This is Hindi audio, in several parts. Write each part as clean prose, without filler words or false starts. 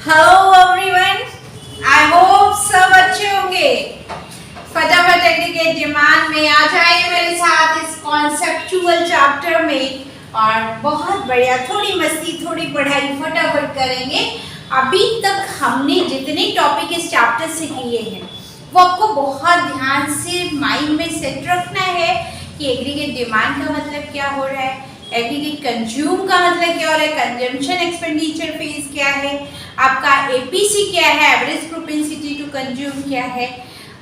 हेलो एवरीवन, आई होप सब अच्छे होंगे। फटाफट एग्रीगेट डिमांड में आ जाइए मेरे साथ इस कॉन्सेप्चुअल चैप्टर में और बहुत बढ़िया थोड़ी मस्ती थोड़ी पढ़ाई फटाफट करेंगे। अभी तक हमने जितने टॉपिक इस चैप्टर से किए हैं वो आपको बहुत ध्यान से माइंड में सेट रखना है कि एग्रीगेट डिमांड का मतलब क्या हो रहा है, एग्रीगेट कंज्यूम का मतलब क्या हो रहा है, कंजम्पशन एक्सपेंडिचर फेज क्या है, आपका एपीसी क्या है, एवरेज प्रोपेंसिटी टू कंज्यूम क्या है,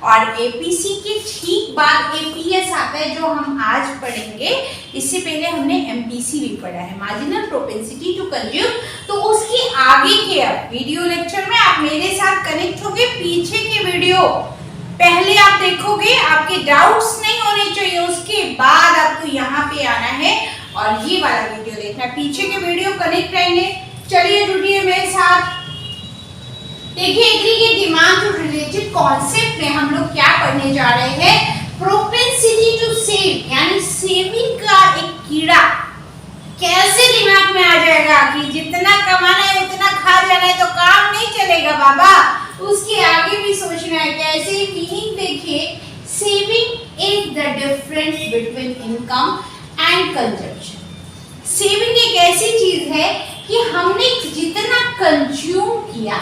और एपीसी के ठीक बाद एपीएस आता है जो हम आज पढ़ेंगे। इससे पहले हमने एमपीसी भी पढ़ा है, मार्जिनल प्रोपेंसिटी टू कंज्यूम। तो उसके आगे के अब वीडियो लेक्चर में आप मेरे साथ कनेक्ट होगे। पीछे के वीडियो पहले आप देखोगे, आपके डाउट्स नहीं होने चाहिए, उसके बाद आपको यहाँ पे आना है और ये वाला वीडियो देखना। पीछे के वीडियो कनेक्ट रहेंगे। चलिए जुड़िए मेरे साथ। देखिए aggregate demand to related concept में हम लोग क्या पढ़ने जा रहे हैं, प्रोपेंसिटी टू सेव, यानी सेविंग का एक कीड़ा कैसे दिमाग में आ जाएगा कि जितना कमाना है उतना खा जाना है तो काम नहीं चलेगा बाबा। उसके आगे भी सोचना है कैसे। मीनिंग देखिए, saving is the difference between income and consumption. Saving एक ऐसी चीज है कि हमने जितना कंज्यूम किया,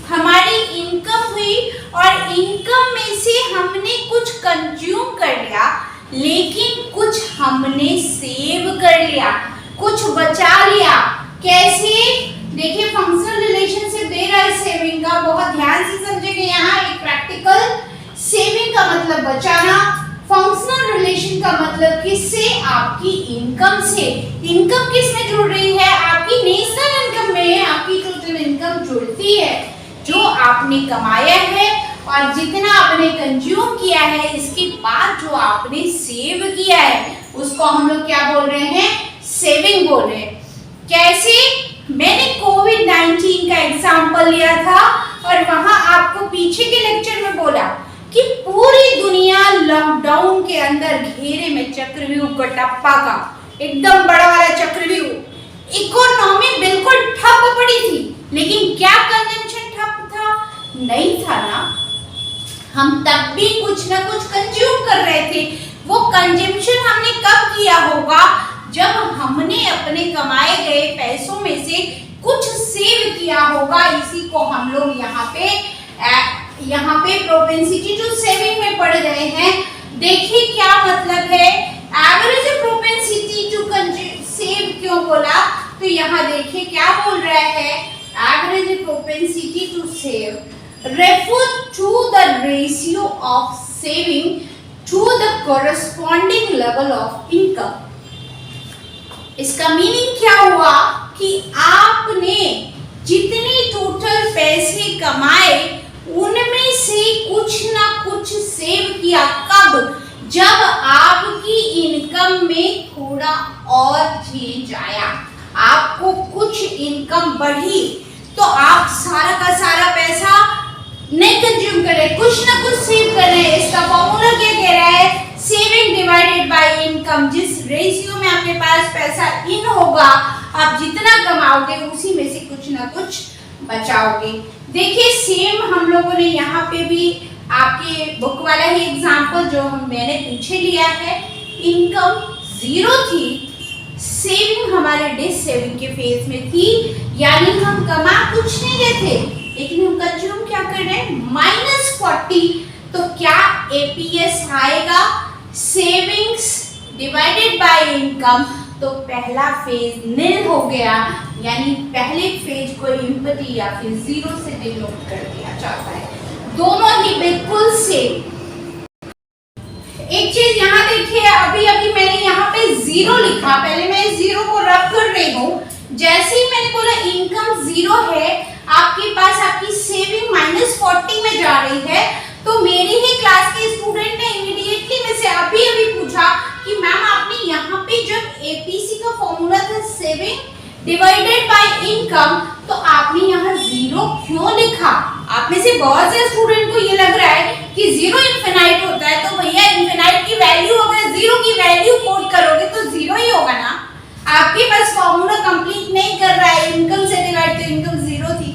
हमारी इनकम हुई और इनकम में से हमने कुछ कंज्यूम कर लिया, लेकिन कुछ हमने सेव कर लिया, कुछ बचा लिया। कैसे? देखिए फंक्शनल रिलेशनशिप दे रहा है सेविंग का, बहुत ध्यान से समझेंगे। यहाँ एक प्रैक्टिकल, सेविंग का मतलब बचाना, फंक्शनल रिलेशन का मतलब किससे, आपकी इनकम से। इनकम किस में जुड़ रही है, आपकी नेशनल इनकम में आपकी टोटल इनकम जुड़ती है। जो आपने कमाया है और जितना आपने कंज्यूम किया है, इसके बाद जो आपने सेव किया है उसको हम लोग क्या बोल रहे हैं, सेविंग बोल रहे हैं। कैसे? मैंने कोविड-19 का एग्जांपल लिया था और वहां आपको पीछे के लेक्चर में बोला कि पूरी दुनिया लॉकडाउन के अंदर घेरे में चक्रव्यूह कटप्पा का एकदम बड़ा वाला चक्रव्यूह, इकोनॉमी बिल्कुल ठप पड़ी थी, लेकिन क्या कंजम्पशन ठप था? नहीं था ना। हम तब भी कुछ ना कुछ कंज्यूम कर रहे थे। वो कंजम्पशन हमने कब किया होगा, जब हमने अपने कमाए गए पैसों में से कुछ सेव किया होगा। इसी को हम लोग यहाँ पे प्रोपेंसिटी टू सेविंग में पढ़ रहे हैं। देखिए क्या मतलब है, एवरेज प्रोपेंसिटी टू सेव क्यों बोला, तो यहाँ देखिए क्या बोल रहा है, average propensity to save refer to the ratio of saving to the corresponding level of income. इसका मीनिंग क्या हुआ कि आपने जितने टोटल पैसे कमाए उनमें से कुछ ना कुछ सेव किया। कब? जब आपकी इनकम में थोड़ा और चेंज आया, आपको कुछ इनकम बढ़ी, तो आप सारा का सारा पैसा नहीं कंज्यूम कर रहे, कुछ ना कुछ सेव कर रहे हैं। इसका फॉर्मूला क्या कह रहा है, सेविंग डिवाइडेड बाय इनकम। जिस रेशियो में आपके पास पैसा इन होगा, आप जितना कमाओगे उसी में से कुछ ना कुछ बचाओगे। देखिए सेम हम लोगों ने यहाँ पे भी आपके बुक वाला ही एग्जांपल जो मैंने पीछे लिया है, इनकम 0 थी, सेविंग हमारे डिस सेविंग के फेज में थी, यानी हम कमा कुछ नहीं रहे थे, लेकिन हम कंज्यूम क्या कर रहे हैं, -40। तो क्या एपीएस आएगा, सेविंग्स डिवाइडेड बाय इनकम। तो पहला फेज नील हो गया, यानी पहले फेज को एम्प्टी या फिर 0 से डिनोट कर दिया जाता है। दोनों ही बिल्कुल सेम। एक चीज यहाँ देखिए, अभी मैंने यहाँ पे 0 लिखा, पहले मैं इस 0 को रब कर रही हूँ। जैसे ही मैंने बोला इनकम 0 है, आपके पास आपकी सेविंग -40 में जा रही है, तो मेरी ही क्लास के स्टूडेंट ने इमीडिएटली में से अभी पूछा कि मैम आपने यहाँ पे जब एपीसी का फॉर्मूला था सेविंग डिवाइडेड बाय इनकम, तो आपने यहाँ 0 क्यों लिखा? आप में से बहुत से स्टूडेंट को ये लग रहा है कि 0 इनफिनाइट होता है, तो भैया इनफिनाइट की वैल्यू अगर 0 की वैल्यू कोट करोगे तो 0 ही होगा ना। आपके पास फॉर्मूला कंप्लीट नहीं कर रहा है, इनकम से डिवाइड, तो इनकम 0 थी,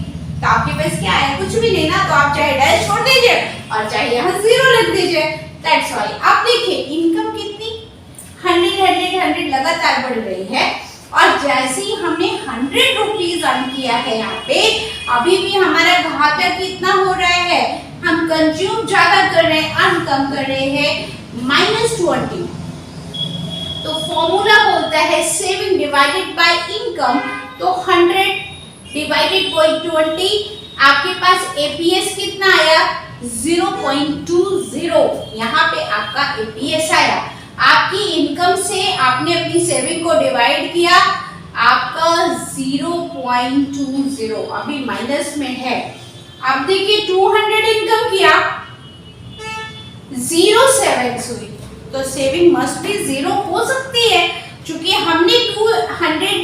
तो आपके पास क्या है, कुछ भी लेना तो आप चाहे डैश छोड़ दीजिए और चाहे यहाँ 0 लिख दीजिए, दैट्स वाई। अब देखिए इनकम कितनी 100 लगातार बढ़ रही है और जैसे ही हमने 100 रुपीज अर्न किया है यहाँ पे, अभी भी हमारा घाटा कितना हो रहा है, हम कंज्यूम ज्यादा कर रहे हैं, अर्न कम कर रहे हैं, -20। तो फॉर्मूला बोलता है सेविंग डिवाइडेड बाय इनकम, तो 100 डिवाइडेड बाय 20, आपके पास एपीएस कितना आया 0.20। यहाँ पे आपका एपीएस आया, आपकी इनकम से आपने अपनी सेविंग को डिवाइड किया, आपका 0.20 अभी माइनस में है। अब देखिए 200 इनकम किया 0 सेविंग्स हुई, तो सेविंग मस्ट बी 0 हो सकती है, क्योंकि हमने 200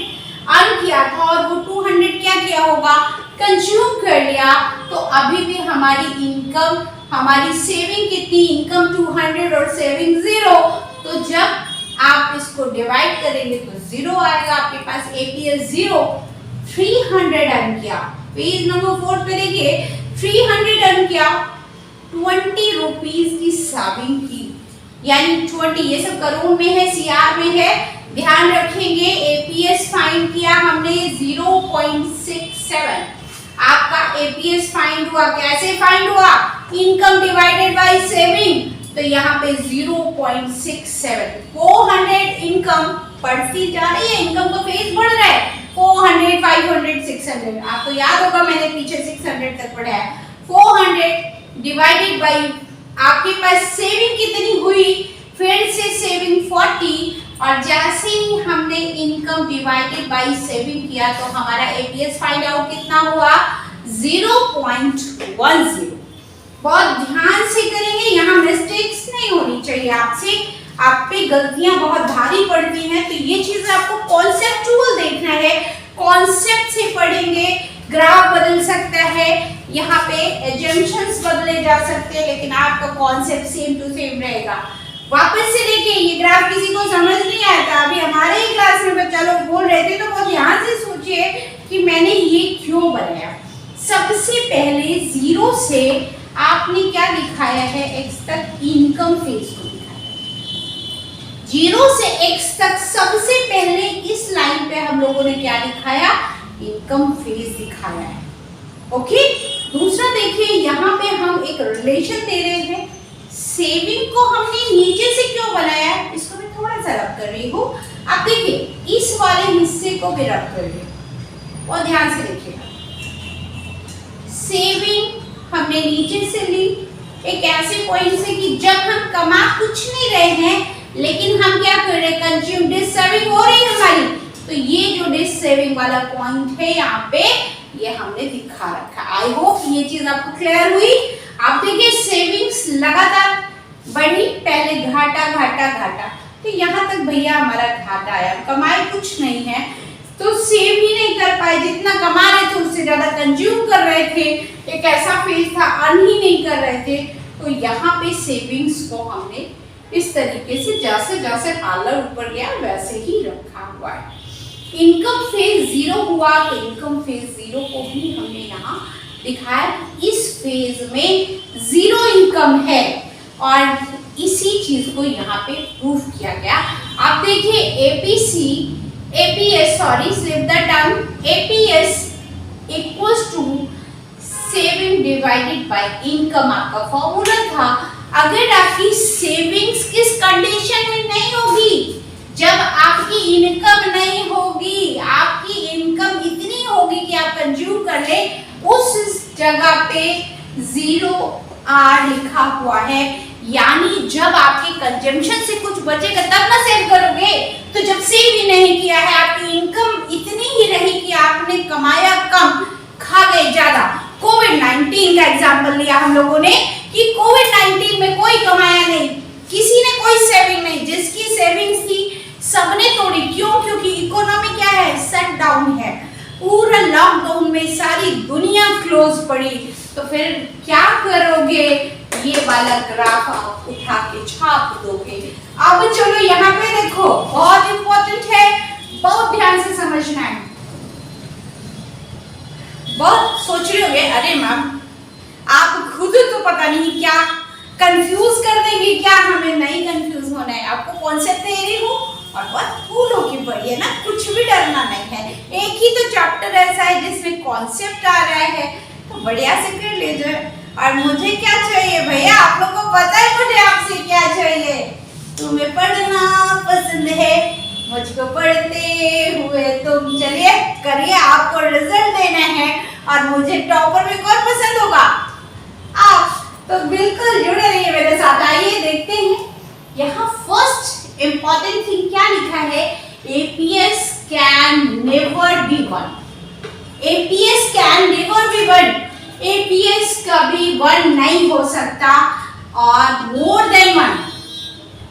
अर्न किया था और वो 200 क्या किया होगा, कंज्यूम कर लिया। तो अभी भी हमारी इनकम, हमारी सेविंग कितनी, इनकम 200 और सेविंग 0, तो जब आप इसको डिवाइड करेंगे तो 0 आएगा आपके पास, एपीएस 0। 300 अर्न किया, पेज नंबर 4 पे देखिए 300 अर्न किया, 20 रुपीज की सेविंग की, यानी 20, ये सब करोड़ में है, सीआर में है, ध्यान रखेंगे। एपीएस फाइंड किया हमने 0.67, आपका एपीएस फाइंड हुआ, कैसे फाइंड हुआ, इनकम डिवाइडेड बाय सेविंग, तो यहाँ पे 0.67। 400 इनकम बढ़ती जा रही है, इनकम का फेज बढ़ रहा है, 400, 500, 600, आपको याद होगा मैंने पीछे 600 तक पढ़ा है। 400 डिवाइडेड बाय आपके पास सेविंग कितनी हुई, फिर से सेविंग 40, और जैसे ही हमने इनकम डिवाइडेड बाय सेविंग किया तो हमारा एपीएस फाइंड आउट कितना हुआ 0.10। बहुत ध्यान से करेंगे, यहाँ मिस्टेक्स नहीं होनी चाहिए आपसे, आप पे गलतियां बहुत भारी पड़ती हैं, तो ये चीज आपको कॉन्सेप्चुअल देखना है, कॉन्सेप्ट से पढ़ेंगे, ग्राफ बदल सकता है, यहाँ पे एजम्पशंस बदले जा सकते हैं, लेकिन आपका कॉन्सेप्ट सेम टू सेम रहेगा। वापस से देखिए, ये ग्राफ किसी को समझ नहीं आया था, अभी हमारे ही क्लास में बच्चा लोग बोल रहे थे, तो बहुत ध्यान से सोचिए कि मैंने ये क्यों बनाया। सबसे पहले 0 से आपने क्या दिखाया है, x तक इनकम फेज को दिखाया, 0 से x तक सबसे पहले इस लाइन पे हम लोगों ने क्या दिखाया, इनकम फेज दिखाया है। ओके, दूसरा देखिए, यहाँ पे हम एक रिलेशन दे रहे हैं, सेविंग को हमने नीचे से क्यों बनाया, इसको मैं थोड़ा सा रब कर रही हूँ, आप देखिए इस वाले हिस्से को भी रब कर रही हूँ और ध्यान से देखिएगा, सेविंग हमने नीचे से ली एक ऐसे पॉइंट से कि जब हम कमा कुछ नहीं रहे हैं, लेकिन हम क्या कर रहे हैं, कंज्यूम, डिस सेविंग हो रही है हमारी, तो ये जो डिस सेविंग वाला पॉइंट है यहाँ पे, ये हमने दिखा रखा। आई होप ये चीज आपको क्लियर हुई। आप देखिए सेविंग्स लगातार बढ़ी, पहले घाटा घाटा घाटा, तो यहाँ तक भैया हमारा घाटा आया, कमाई कुछ नहीं है, तो सेव ही नहीं कर पाए, जितना कमा रहे थे उससे ज्यादा कंज्यूम कर रहे थे, एक ऐसा फेज था अर्न ही नहीं कर रहे थे, तो यहाँ पे सेविंग्स को हमने इस तरीके से जैसे जैसे पार्लर ऊपर गया वैसे ही रखा हुआ है। इनकम फेज 0 हुआ, तो इनकम फेज 0 को भी हमने यहाँ दिखाया, इस फेज में 0 इनकम है और इसी चीज को यहाँ पे प्रूफ किया गया। आप देखिए APS slip the term, APS equals to saving divided by income, आपका फॉर्मूला था। अगर आपकी सेविंग्स किस कंडीशन में नहीं होगी, जब आपकी इनकम नहीं होगी, आपकी इनकम इतनी होगी कि आप कंज्यूम कर ले, उस जगह पे 0R लिखा हुआ है, यानी जब आपके कंजम्पशन से कुछ बचेगा तब ना सेव करोगे, तो जब सेव ही नहीं किया है, आपकी इनकम इतनी ही रही कि आपने कमाया कम, खा गए ज्यादा। कोविड-19 का एग्जांपल लिया हम लोगों ने कि कोविड-19 में कोई कमाया नहीं, किसी ने कोई सेविंग नहीं, जिसकी सेविंग्स थी सबने तोड़ी। क्यों? क्योंकि इकोनॉमी क्या है, शट डाउन है, पूरा लॉकडाउन में सारी दुनिया क्लोज पड़ी, तो फिर क्या करोगे, ये वाला ग्राफ आप उठा के छाप दोगे। अब चलो यहाँ पे देखो, बहुत इंपॉर्टेंट है, बहुत ध्यान से समझना है। बहुत सोच रहे होंगे, अरे मैम आप खुद तो पता नहीं क्या कंफ्यूज कर देंगे, क्या हमें नहीं कंफ्यूज होना है, आपको कॉन्सेप्ट दे रही हूँ और बहुत कूल होके पढ़िए ना, कुछ भी डरना नहीं है। एक ही तो चैप्टर ऐसा है जिसमें कॉन्सेप्ट आ रहा है, तो बढ़िया से कर लीजिए। और मुझे क्या चाहिए भैया, आप लोग को पता है मुझे आपसे क्या चाहिए। तुम्हें पढ़ना पसंद है, मुझको पढ़ते हुए तुम चलिए करिए, आपको रिजल्ट देना है। और मुझे टॉपर में कौन पसंद होगा, आप। तो बिल्कुल जुड़े रहिए मेरे साथ। आइए देखते हैं यहाँ फर्स्ट इंपॉर्टेंट थिंग क्या लिखा है, APS can never B one. APS can never B one, APS कभी वन नहीं हो सकता और मोर देन वन।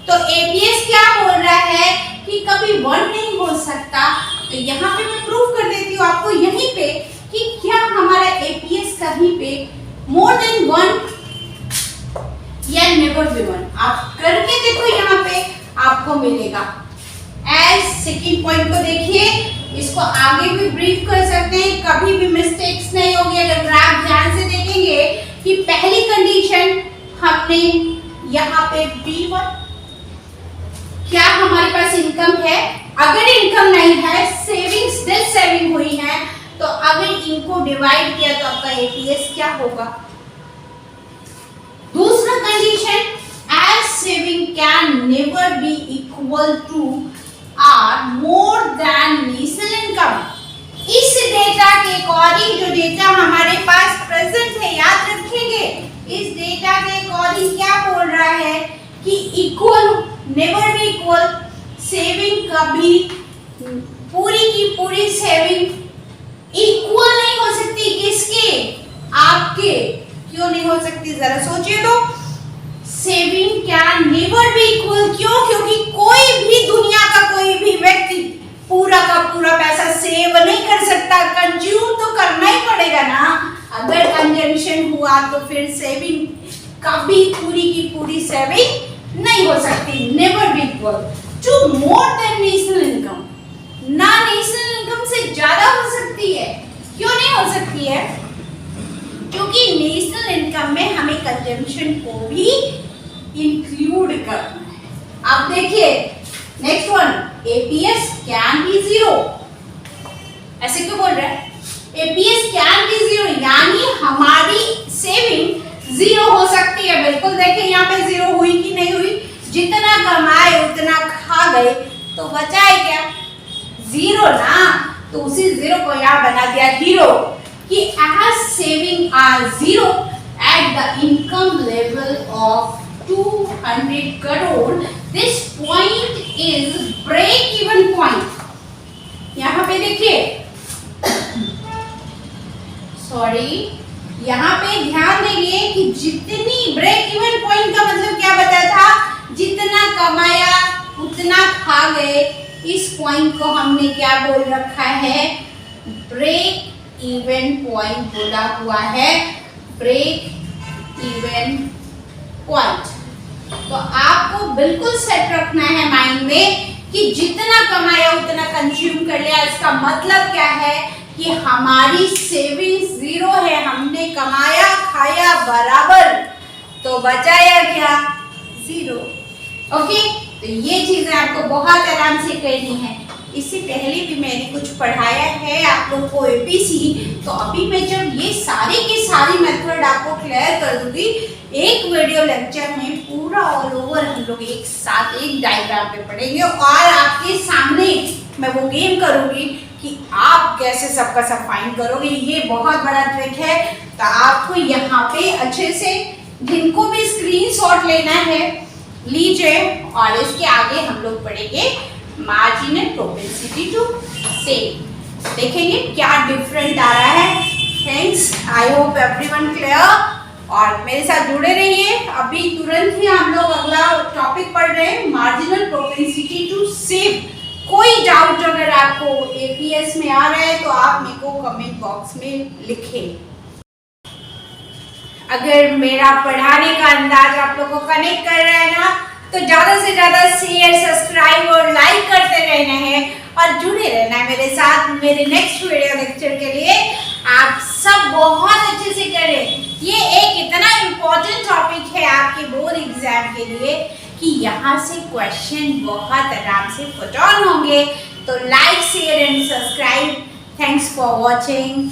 तो एपीएस क्या बोल रहा है कि कभी वन नहीं हो सकता। तो यहाँ पे मैं प्रूव कर देती हूँ आपको यहीं पे कि क्या हमारा एपीएस कहीं पे मोर देन वन या नेवर बी वन। आप करके देखो, यहाँ पे आपको मिलेगा। एज सेकेंड पॉइंट को देखिए, इसको आगे भी ब्रीफ कर सकते हैं, कभी भी मिस्टेक्स नहीं होगी अगर ग्राफ ध्यान से देखेंगे कि पहली कंडीशन हमने यहाँ पे B1, क्या हमारे पास इनकम है, अगर इनकम नहीं है, सेविंग्स स्टिल सेविंग हुई है, तो अगर इनको डिवाइड किया तो आपका एपीएस क्या होगा। दूसरा condition, as saving can never be equal to or more than national income. इस डेटा के अकॉर्डिंग, जो डेटा हमारे पास प्रेजेंट है, याद रखेंगे, इस डेटा के अकॉर्डिंग क्या बोल रहा है कि equal, never be equal, saving कभी, पूरी की पूरी सेविंग इक्वल नहीं हो सकती। किसके, आपके। क्यों नहीं हो सकती, जरा सोचिए तो। Saving can never be equal, क्यों, क्योंकि कोई भी दुनिया का कोई भी व्यक्ति पूरा का पूरा पैसा सेव नहीं कर सकता, कंज्यूम तो करना ही पड़ेगा ना। अगर कंजम्पशन हुआ तो फिर सेविंग कभी पूरी की पूरी सेविंग नहीं हो सकती, never be equal to more than national income. ना नेशनल इनकम से ज्यादा हो सकती है। क्यों नहीं हो सकती है, क्योंकि नेशनल इनकम में हमें कंजम्पशन को भी इंक्लूड करना है। अब देखिए next one, APS can be zero. ऐसे क्यों बोल रहा है, एपीएस कैन बी जीरो, यानी हमारी सेविंग जीरो हो सकती है। बिल्कुल देखिए यहाँ पे जीरो हुई कि नहीं हुई, जितना कमाए उतना खा गए, तो बचा है क्या, जीरो ना। तो उसी जीरो को यहाँ बना दिया हीरो कि as saving are zero at the income level of 200 crore, this point is break even point. यहाँ पे देखिए, सॉरी, यहाँ पे ध्यान देंगे कि जितनी, ब्रेक इवन पॉइंट का मतलब क्या बताया था, जितना कमाया उतना खा गए। इस पॉइंट को हमने क्या बोल रखा है, ब्रेक इवन पॉइंट बोला हुआ है, ब्रेक इवन पॉइंट। तो आपको बिल्कुल सेट रखना है माइंड में कि जितना कमाया उतना कंज्यूम कर लिया। इसका मतलब क्या है कि हमारी सेविंग जीरो है, हमने कमाया खाया बराबर, तो बचाया क्या, जीरो। ओके, तो ये चीजें आपको बहुत आराम से करनी है। इससे पहले भी मैंने कुछ पढ़ाया है आप लोगों को एपीसी, तो अभी मैं जब ये सारी की सारी मेथड आपको क्लियर कर दूंगी एक वीडियो लेक्चर में, पूरा ऑल ओवर हम लोग एक साथ एक डायग्राम पे पढ़ेंगे और आपके सामने मैं वो गेम करूंगी कि आप कैसे सबका सब फाइंड करोगे। ये बहुत बड़ा ट्रिक है, तो आपको यहाँ पे अच्छे से, जिनको भी स्क्रीनशॉट लेना है लीजिए, और इसके आगे हम लोग पढ़ेंगे मार्जिनल प्रोपेंसिटी टू सेव। देखेंगे क्या डिफरेंट आ रहा है। Thanks, I hope everyone clear, और मेरे साथ जुड़े रहिए। अभी तुरंत ही हम लोग अगला टॉपिक पढ़ रहे हैं, मार्जिनल प्रोपेंसिटी टू सेव। कोई डाउट अगर आपको एपीएस में आ रहा है तो आप मेरे को कमेंट बॉक्स में लिखें। अगर मेरा पढ़ाने का अंदाज आप लोगों को कनेक्ट कर रहा है ना, तो ज्यादा से ज्यादा शेयर, सब्सक्राइब और लाइक करते रहना है। और जुड़े रहना है मेरे साथ मेरे नेक्स्ट वीडियो लेक्चर के लिए। आप सब बहुत अच्छे से करें। ये एक इतना इम्पोर्टेंट टॉपिक है आपके बोर्ड एग्जाम के लिए कि यहाँ से क्वेश्चन बहुत आराम से पुट ऑन होंगे। तो like share and subscribe. Thanks for watching.